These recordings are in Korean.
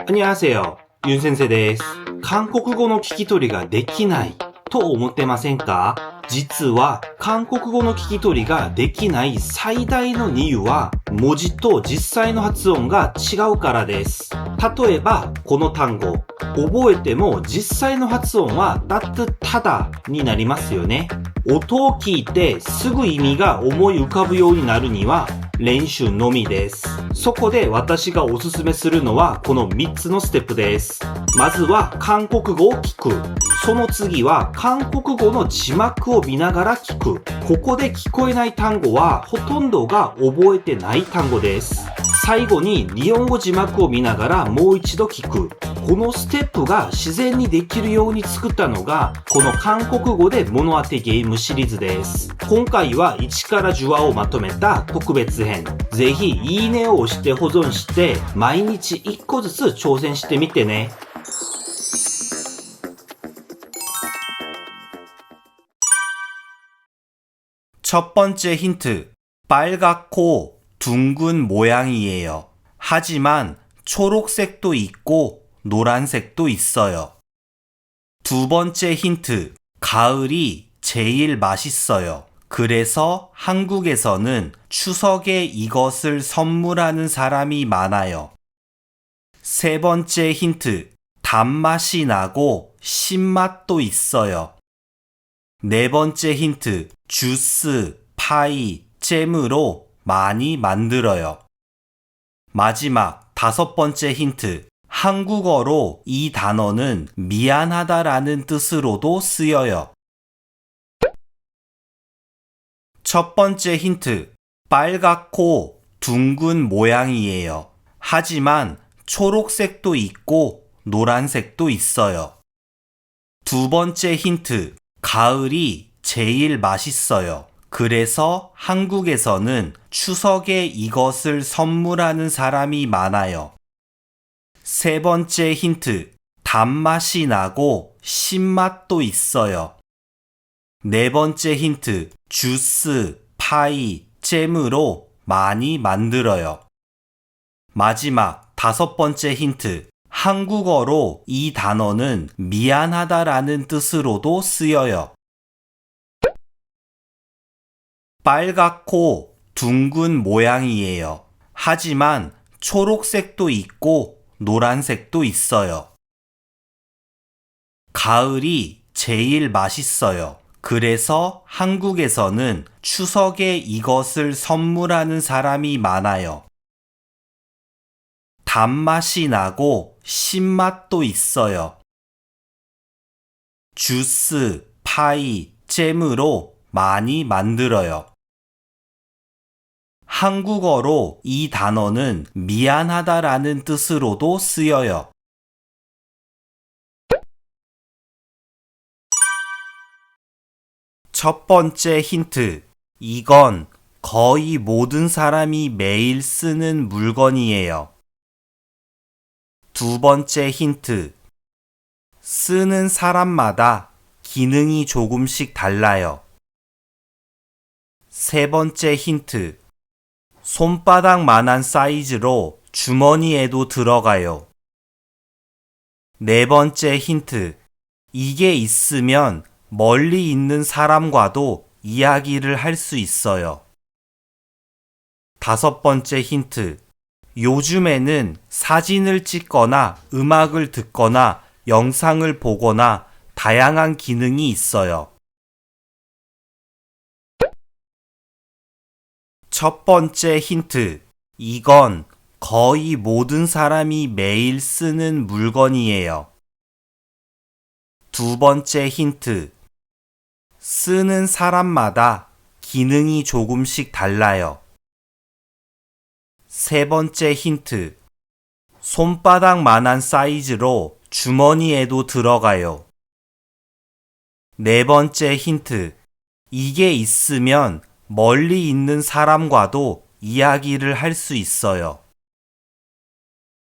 안녕하세요. 윤先生です。韓国語の聞き取りができないと思ってませんか？実は韓国語の聞き取りができない最大の理由は文字と実際の発音が違うからです。例えばこの単語、覚えても実際の発音はだってただになりますよね。音を聞いてすぐ意味が思い浮かぶようになるには練習のみです。そこで私がおすすめするのはこの3つのステップです。まずは韓国語を聞く。その次は韓国語の字幕を見ながら聞く。ここで聞こえない単語はほとんどが覚えてない単語です。最後に日本語字幕を見ながらもう一度聞く。このステップが自然にできるように作ったのがこの韓国語で物当てゲームシリーズです。今回は1から10話をまとめた特別編。ぜひいいねを押して保存して毎日1個ずつ挑戦してみてね。첫 번째 힌트. 빨갛고 둥근 모양이에요. 하지만 초록색도 있고 노란색도 있어요. 두 번째 힌트. 가을이 제일 맛있어요. 그래서 한국에서는 추석에 이것을 선물하는 사람이 많아요. 세 번째 힌트. 단맛이 나고 신맛도 있어요. 네 번째 힌트. 주스, 파이, 잼으로 많이 만들어요. 마지막 다섯 번째 힌트. 한국어로 이 단어는 미안하다라는 뜻으로도 쓰여요. 첫 번째 힌트. 빨갛고 둥근 모양이에요. 하지만 초록색도 있고 노란색도 있어요. 두 번째 힌트. 가을이 제일 맛있어요. 그래서 한국에서는 추석에 이것을 선물하는 사람이 많아요. 세 번째 힌트. 단맛이 나고 신맛도 있어요. 네 번째 힌트. 주스, 파이, 잼으로 많이 만들어요. 마지막 다섯 번째 힌트. 한국어로 이 단어는 미안하다라는 뜻으로도 쓰여요. 빨갛고 둥근 모양이에요. 하지만 초록색도 있고 노란색도 있어요. 가을이 제일 맛있어요. 그래서 한국에서는 추석에 이것을 선물하는 사람이 많아요. 단맛이 나고 신맛도 있어요. 주스, 파이, 잼으로 많이 만들어요. 한국어로 이 단어는 미안하다라는 뜻으로도 쓰여요. 첫 번째 힌트. 이건 거의 모든 사람이 매일 쓰는 물건이에요. 두 번째 힌트. 쓰는 사람마다 기능이 조금씩 달라요. 세 번째 힌트. 손바닥만한 사이즈로 주머니에도 들어가요. 네 번째 힌트. 이게 있으면 멀리 있는 사람과도 이야기를 할 수 있어요. 다섯 번째 힌트. 요즘에는 사진을 찍거나 음악을 듣거나 영상을 보거나 다양한 기능이 있어요. 첫 번째 힌트. 이건 거의 모든 사람이 매일 쓰는 물건이에요. 두 번째 힌트. 쓰는 사람마다 기능이 조금씩 달라요. 세 번째 힌트. 손바닥만한 사이즈로 주머니에도 들어가요. 네 번째 힌트. 이게 있으면 멀리 있는 사람과도 이야기를 할 수 있어요.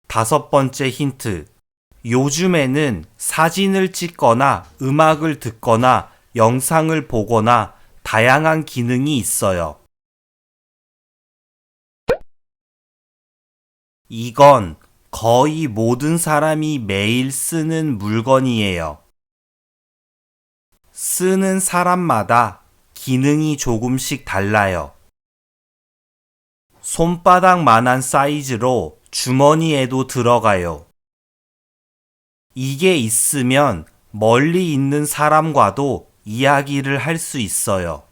다섯 번째 힌트. 요즘에는 사진을 찍거나 음악을 듣거나 영상을 보거나 다양한 기능이 있어요. 이건 거의 모든 사람이 매일 쓰는 물건이에요. 쓰는 사람마다 기능이 조금씩 달라요. 손바닥만한 사이즈로 주머니에도 들어가요. 이게 있으면 멀리 있는 사람과도 이야기를 할 수 있어요.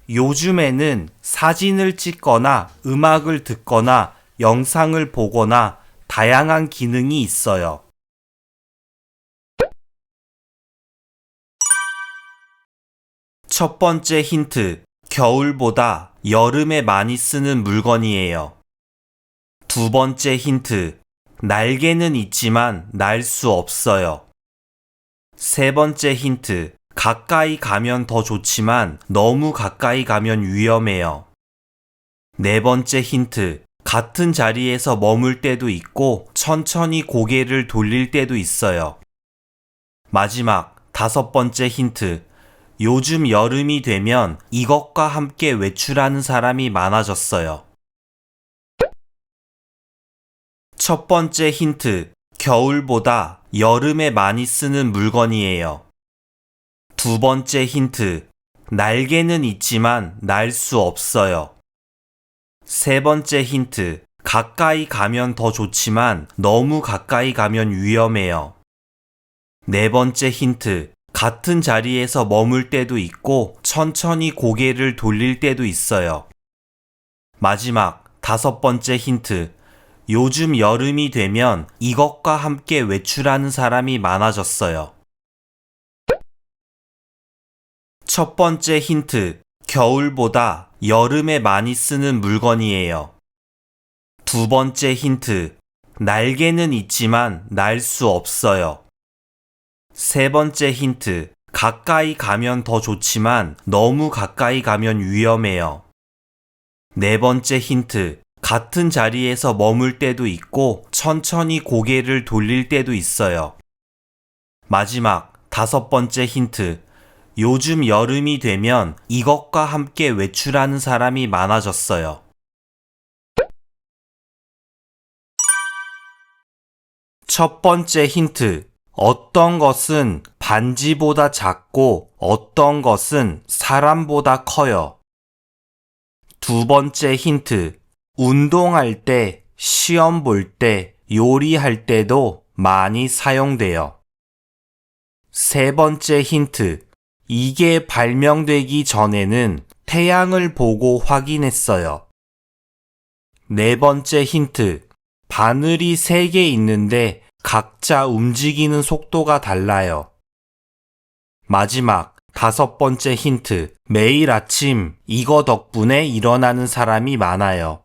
요즘에는 사진을 찍거나 음악을 듣거나 영상을 보거나 다양한 기능이 있어요. 첫 번째 힌트, 겨울보다 여름에 많이 쓰는 물건이에요. 두 번째 힌트, 날개는 있지만 날 수 없어요. 세 번째 힌트, 가까이 가면 더 좋지만 너무 가까이 가면 위험해요. 네 번째 힌트, 같은 자리에서 머물 때도 있고 천천히 고개를 돌릴 때도 있어요. 마지막 다섯 번째 힌트, 요즘 여름이 되면 이것과 함께 외출하는 사람이 많아졌어요. 첫 번째 힌트, 겨울보다 여름에 많이 쓰는 물건이에요. 두 번째 힌트, 날개는 있지만 날 수 없어요. 세 번째 힌트, 가까이 가면 더 좋지만 너무 가까이 가면 위험해요. 네 번째 힌트, 같은 자리에서 머물 때도 있고 천천히 고개를 돌릴 때도 있어요. 마지막 다섯 번째 힌트, 요즘 여름이 되면 이것과 함께 외출하는 사람이 많아졌어요. 첫 번째 힌트, 겨울보다 여름에 많이 쓰는 물건이에요. 두 번째 힌트, 날개는 있지만 날 수 없어요. 세 번째 힌트, 가까이 가면 더 좋지만 너무 가까이 가면 위험해요. 네 번째 힌트, 같은 자리에서 머물 때도 있고 천천히 고개를 돌릴 때도 있어요. 마지막 다섯 번째 힌트, 요즘 여름이 되면 이것과 함께 외출하는 사람이 많아졌어요. 첫 번째 힌트, 어떤 것은 반지보다 작고 어떤 것은 사람보다 커요. 두 번째 힌트, 운동할 때, 시험 볼 때, 요리할 때도 많이 사용돼요. 세 번째 힌트, 이게 발명되기 전에는 태양을 보고 확인했어요. 네 번째 힌트, 바늘이 3개 있는데 각자 움직이는 속도가 달라요. 마지막 다섯 번째 힌트, 매일 아침 이거 덕분에 일어나는 사람이 많아요.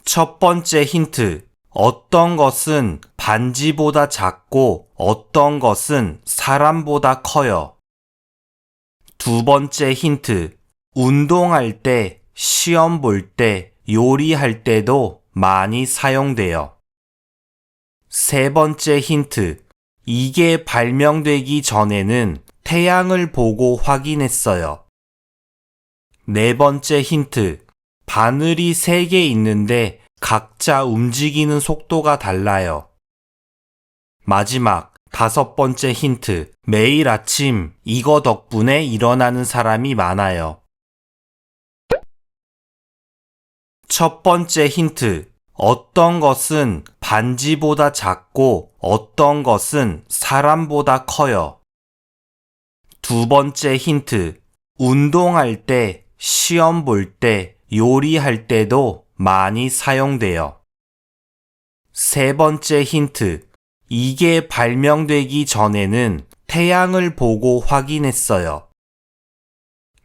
첫 번째 힌트, 어떤 것은 반지보다 작고 어떤 것은 사람보다 커요. 두 번째 힌트, 운동할 때, 시험 볼 때, 요리할 때도 많이 사용돼요. 세 번째 힌트, 이게 발명되기 전에는 태양을 보고 확인했어요. 네 번째 힌트, 바늘이 3개 있는데 각자 움직이는 속도가 달라요. 마지막 다섯 번째 힌트, 매일 아침 이거 덕분에 일어나는 사람이 많아요. 첫 번째 힌트, 어떤 것은 반지보다 작고 어떤 것은 사람보다 커요. 두 번째 힌트, 운동할 때, 시험 볼 때, 요리할 때도 많이 사용돼요. 세 번째 힌트, 이게 발명되기 전에는 태양을 보고 확인했어요.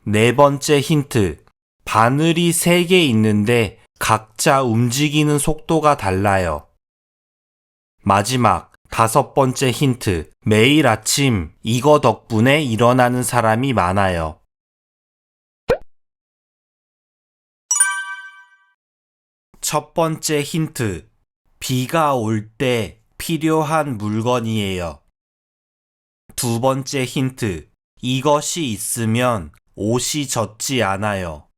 네 번째 힌트, 바늘이 3개 있는데 각자 움직이는 속도가 달라요. 마지막 다섯 번째 힌트, 매일 아침 이거 덕분에 일어나는 사람이 많아요. 첫 번째 힌트, 비가 올 때 필요한 물건이에요. 두 번째 힌트, 이것이 있으면 옷이 젖지 않아요.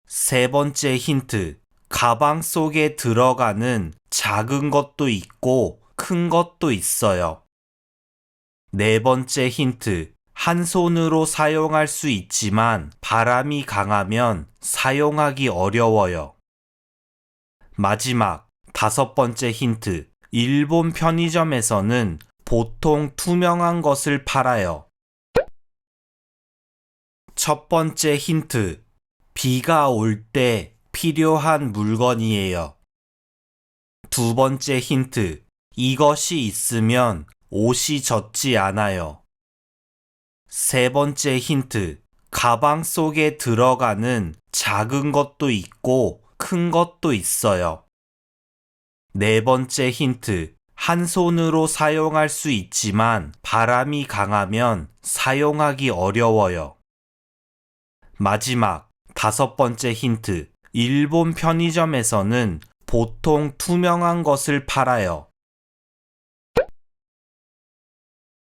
세 번째 힌트. 가방 속에 들어가는 작은 것도 있고 큰 것도 있어요. 네 번째 힌트. 한 손으로 사용할 수 있지만 바람이 강하면 사용하기 어려워요. 마지막 다섯 번째 힌트. 일본 편의점에서는 보통 투명한 것을 팔아요. 첫 번째 힌트. 비가 올 때 필요한 물건이에요. 두 번째 힌트. 이것이 있으면 옷이 젖지 않아요. 세 번째 힌트. 가방 속에 들어가는 작은 것도 있고 큰 것도 있어요. 네 번째 힌트. 한 손으로 사용할 수 있지만 바람이 강하면 사용하기 어려워요. 마지막 다섯 번째 힌트. 일본 편의점에서는 보통 투명한 것을 팔아요.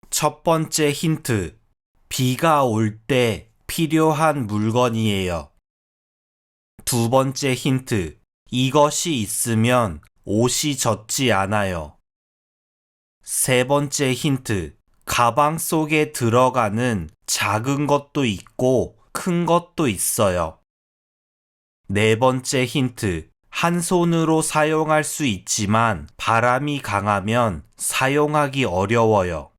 첫 번째 힌트. 비가 올 때 필요한 물건이에요. 두 번째 힌트. 이것이 있으면 옷이 젖지 않아요. 세 번째 힌트. 가방 속에 들어가는 작은 것도 있고 큰 것도 있어요. 네 번째 힌트. 한 손으로 사용할 수 있지만 바람이 강하면 사용하기 어려워요.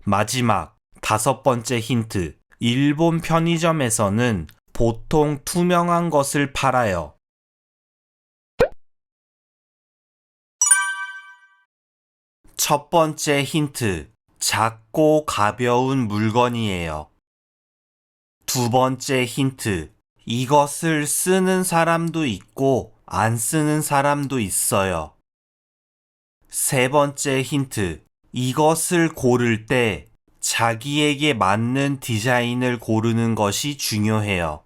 마지막 다섯 번째 힌트. 일본 편의점에서는 보통 투명한 것을 팔아요. 첫 번째 힌트. 작고 가벼운 물건이에요. 두 번째 힌트. 이것을 쓰는 사람도 있고 안 쓰는 사람도 있어요. 세 번째 힌트. 이것을 고를 때 자기에게 맞는 디자인을 고르는 것이 중요해요.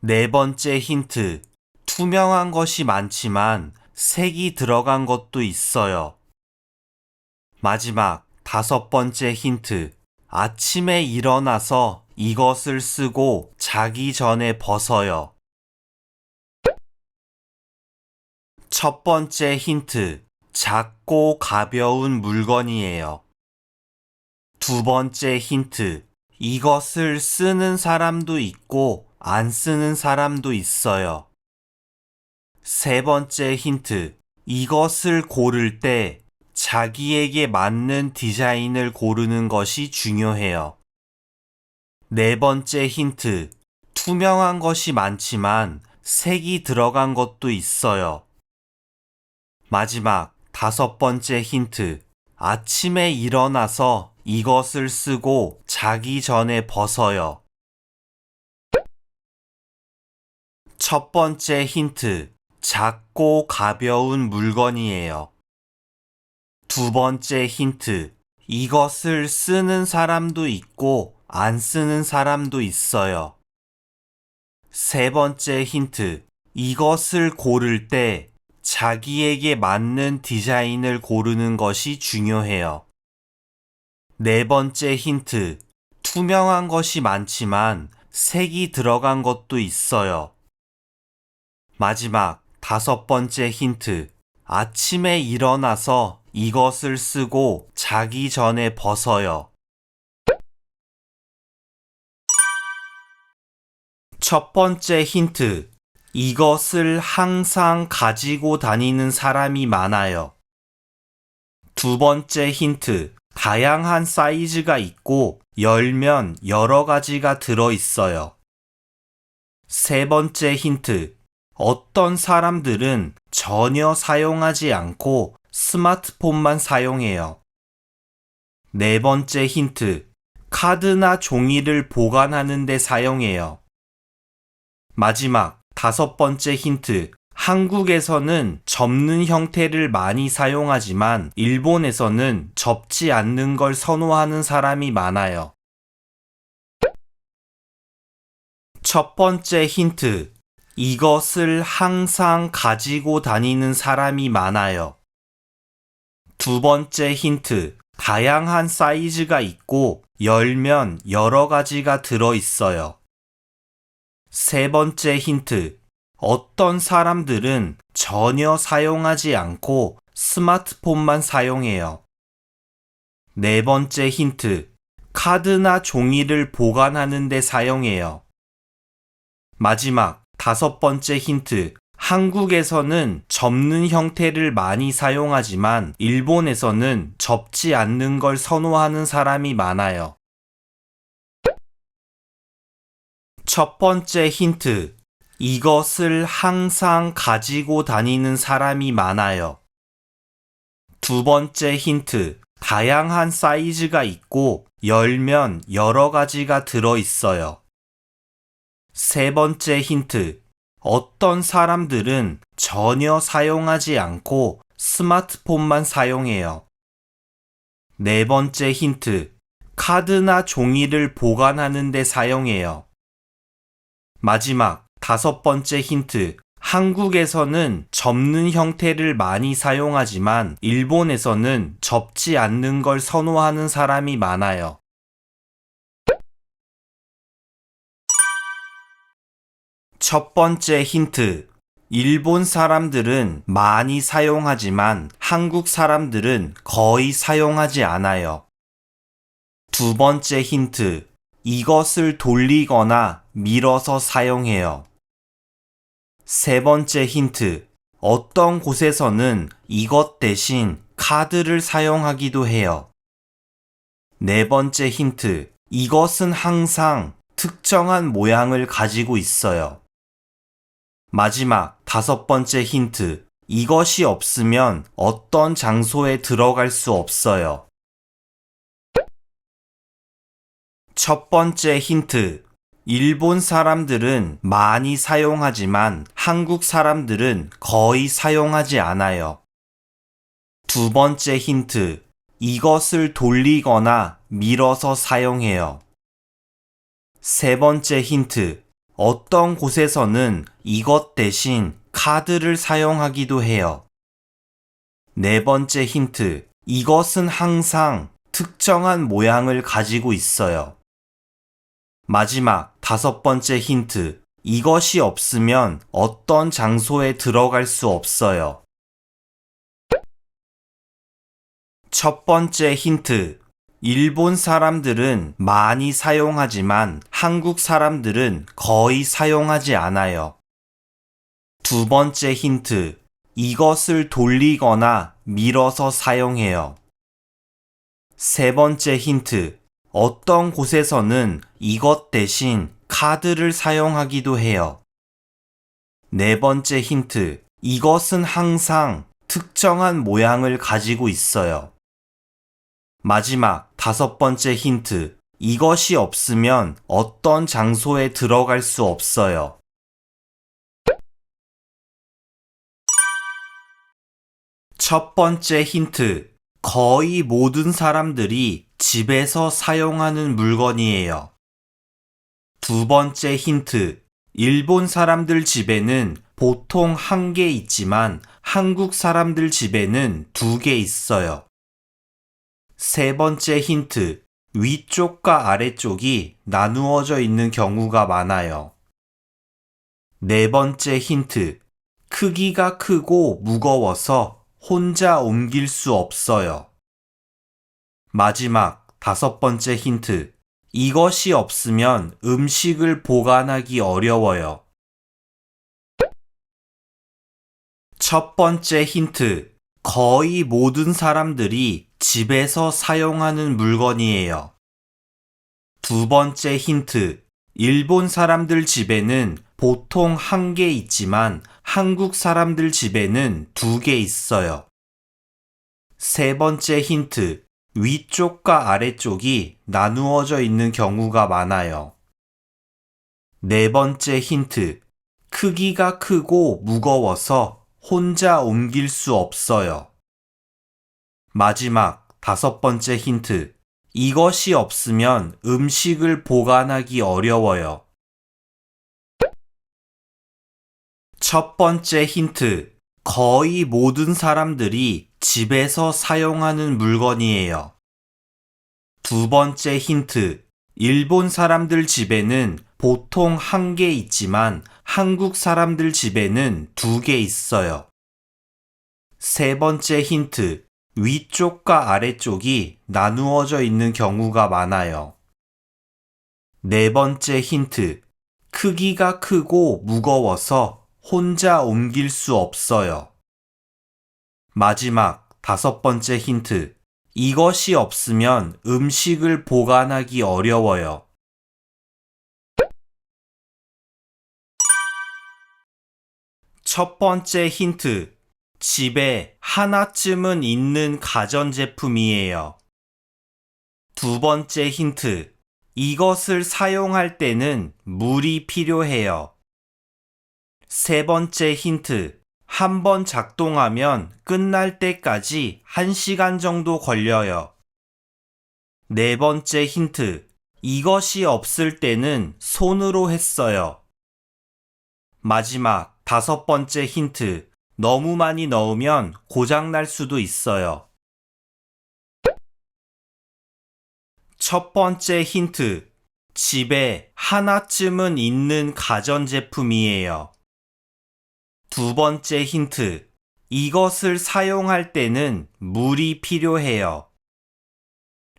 네 번째 힌트. 투명한 것이 많지만 색이 들어간 것도 있어요. 마지막 다섯 번째 힌트. 아침에 일어나서 이것을 쓰고 자기 전에 벗어요. 첫 번째 힌트. 작고 가벼운 물건이에요. 두 번째 힌트. 이것을 쓰는 사람도 있고 안 쓰는 사람도 있어요. 세 번째 힌트. 이것을 고를 때 자기에게 맞는 디자인을 고르는 것이 중요해요. 네 번째 힌트. 투명한 것이 많지만 색이 들어간 것도 있어요. 마지막 다섯 번째 힌트. 아침에 일어나서 이것을 쓰고 자기 전에 벗어요. 첫 번째 힌트. 작고 가벼운 물건이에요. 두 번째 힌트. 이것을 쓰는 사람도 있고 안 쓰는 사람도 있어요. 세 번째 힌트. 이것을 고를 때 자기에게 맞는 디자인을 고르는 것이 중요해요. 네 번째 힌트. 투명한 것이 많지만 색이 들어간 것도 있어요. 마지막 다섯 번째 힌트. 아침에 일어나서 이것을 쓰고 자기 전에 벗어요. 첫 번째 힌트. 이것을 항상 가지고 다니는 사람이 많아요. 두 번째 힌트. 다양한 사이즈가 있고 열면 여러 가지가 들어있어요. 세 번째 힌트. 어떤 사람들은 전혀 사용하지 않고 스마트폰만 사용해요. 네 번째 힌트. 카드나 종이를 보관하는 데 사용해요. 마지막 다섯 번째 힌트. 한국에서는 접는 형태를 많이 사용하지만 일본에서는 접지 않는 걸 선호하는 사람이 많아요. 첫 번째 힌트. 이것을 항상 가지고 다니는 사람이 많아요. 두 번째 힌트. 다양한 사이즈가 있고 열면 여러 가지가 들어있어요. 세 번째 힌트. 어떤 사람들은 전혀 사용하지 않고 스마트폰만 사용해요. 네 번째 힌트. 카드나 종이를 보관하는 데 사용해요. 마지막 다섯 번째 힌트. 한국에서는 접는 형태를 많이 사용하지만 일본에서는 접지 않는 걸 선호하는 사람이 많아요. 첫 번째 힌트. 이것을 항상 가지고 다니는 사람이 많아요. 두 번째 힌트. 다양한 사이즈가 있고 열면 여러 가지가 들어 있어요. 세 번째 힌트. 어떤 사람들은 전혀 사용하지 않고 스마트폰만 사용해요. 네 번째 힌트. 카드나 종이를 보관하는 데 사용해요. 마지막 다섯 번째 힌트. 한국에서는 접는 형태를 많이 사용하지만 일본에서는 접지 않는 걸 선호하는 사람이 많아요. 첫 번째 힌트. 일본 사람들은 많이 사용하지만 한국 사람들은 거의 사용하지 않아요. 두 번째 힌트. 이것을 돌리거나 밀어서 사용해요. 세 번째 힌트. 어떤 곳에서는 이것 대신 카드를 사용하기도 해요. 네 번째 힌트. 이것은 항상 특정한 모양을 가지고 있어요. 마지막 다섯 번째 힌트. 이것이 없으면 어떤 장소에 들어갈 수 없어요. 첫 번째 힌트. 일본 사람들은 많이 사용하지만 한국 사람들은 거의 사용하지 않아요. 두 번째 힌트. 이것을 돌리거나 밀어서 사용해요. 세 번째 힌트. 어떤 곳에서는 이것 대신 카드를 사용하기도 해요. 네 번째 힌트. 이것은 항상 특정한 모양을 가지고 있어요. 마지막 다섯 번째 힌트. 이것이 없으면 어떤 장소에 들어갈 수 없어요. 첫 번째 힌트. 일본 사람들은 많이 사용하지만 한국 사람들은 거의 사용하지 않아요. 두 번째 힌트. 이것을 돌리거나 밀어서 사용해요. 세 번째 힌트. 어떤 곳에서는 이것 대신 카드를 사용하기도 해요. 네 번째 힌트. 이것은 항상 특정한 모양을 가지고 있어요. 마지막 다섯 번째 힌트. 이것이 없으면 어떤 장소에 들어갈 수 없어요. 첫 번째 힌트. 거의 모든 사람들이 집에서 사용하는 물건이에요. 두 번째 힌트. 일본 사람들 집에는 보통 한 개 있지만 한국 사람들 집에는 두 개 있어요. 세 번째 힌트. 위쪽과 아래쪽이 나누어져 있는 경우가 많아요. 네 번째 힌트. 크기가 크고 무거워서 혼자 옮길 수 없어요. 마지막 다섯 번째 힌트. 이것이 없으면 음식을 보관하기 어려워요. 첫 번째 힌트. 거의 모든 사람들이 집에서 사용하는 물건이에요. 두 번째 힌트. 일본 사람들 집에는 보통 한 개 있지만 한국 사람들 집에는 두 개 있어요. 세 번째 힌트. 위쪽과 아래쪽이 나누어져 있는 경우가 많아요. 네 번째 힌트. 크기가 크고 무거워서 혼자 옮길 수 없어요. 마지막 다섯 번째 힌트. 이것이 없으면 음식을 보관하기 어려워요. 첫 번째 힌트. 거의 모든 사람들이 집에서 사용하는 물건이에요. 두 번째 힌트. 일본 사람들 집에는 보통 한 개 있지만 한국 사람들 집에는 두 개 있어요. 세 번째 힌트. 위쪽과 아래쪽이 나누어져 있는 경우가 많아요. 네 번째 힌트. 크기가 크고 무거워서 혼자 옮길 수 없어요. 마지막 다섯 번째 힌트. 이것이 없으면 음식을 보관하기 어려워요. 첫 번째 힌트. 집에 하나쯤은 있는 가전제품이에요. 두 번째 힌트. 이것을 사용할 때는 물이 필요해요. 세 번째 힌트. 한 번 작동하면 끝날 때까지 1시간 정도 걸려요. 네 번째 힌트. 이것이 없을 때는 손으로 했어요. 마지막 다섯 번째 힌트. 너무 많이 넣으면 고장날 수도 있어요. 첫 번째 힌트. 집에 하나쯤은 있는 가전제품이에요. 두 번째 힌트. 이것을 사용할 때는 물이 필요해요.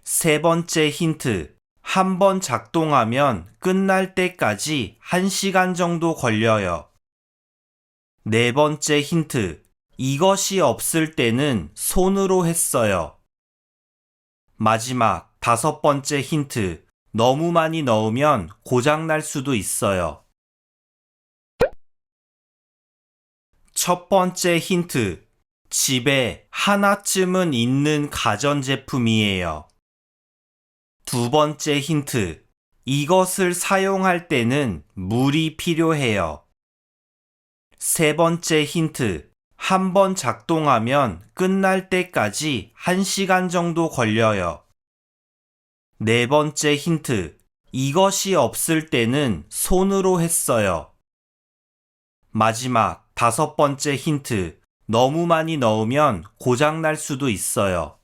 세 번째 힌트. 한 번 작동하면 끝날 때까지 1시간 정도 걸려요. 네 번째 힌트. 이것이 없을 때는 손으로 했어요. 마지막 다섯 번째 힌트. 너무 많이 넣으면 고장날 수도 있어요. 첫 번째 힌트. 집에 하나쯤은 있는 가전제품이에요. 두 번째 힌트. 이것을 사용할 때는 물이 필요해요. 세 번째 힌트. 한 번 작동하면 끝날 때까지 1시간 정도 걸려요. 네 번째 힌트. 이것이 없을 때는 손으로 했어요. 마지막 다섯 번째 힌트. 너무 많이 넣으면 고장날 수도 있어요.